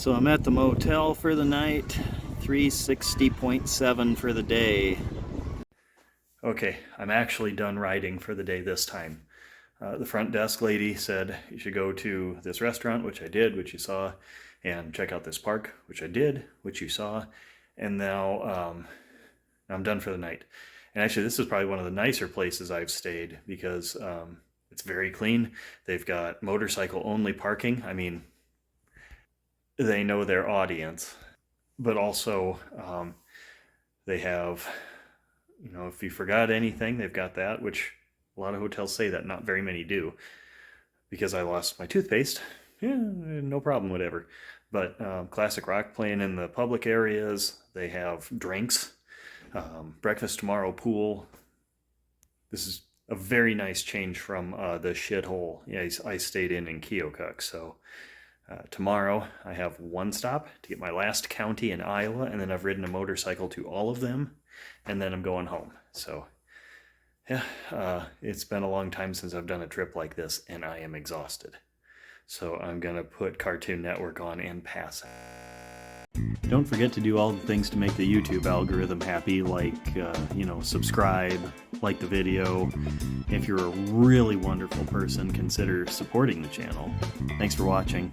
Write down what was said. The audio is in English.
So I'm at the motel for the night, 360.7 for the day. Okay, I'm actually done riding for the day this time. The front desk lady said you should go to this restaurant, which I did, which you saw, and check out this park, which I did, which you saw, and now I'm done for the night. And actually, this is probably one of the nicer places I've stayed because it's very clean. They've got motorcycle-only parking. I mean, they know their audience, but also they have, you know, if you forgot anything, they've got that, which a lot of hotels say that, not very many do. Because I lost my toothpaste, yeah, no problem, whatever. But classic rock playing in the public areas. They have drinks, breakfast tomorrow pool. This is a very nice change from the shithole I stayed in Keokuk. So tomorrow I have one stop to get my last county in Iowa, and then I've ridden a motorcycle to all of them, and then I'm going home. So yeah, it's been a long time since I've done a trip like this, and I am exhausted. So I'm gonna put Cartoon Network on and pass out. Don't forget to do all the things to make the YouTube algorithm happy, like, subscribe, like the video. If you're a really wonderful person, consider supporting the channel. Thanks for watching.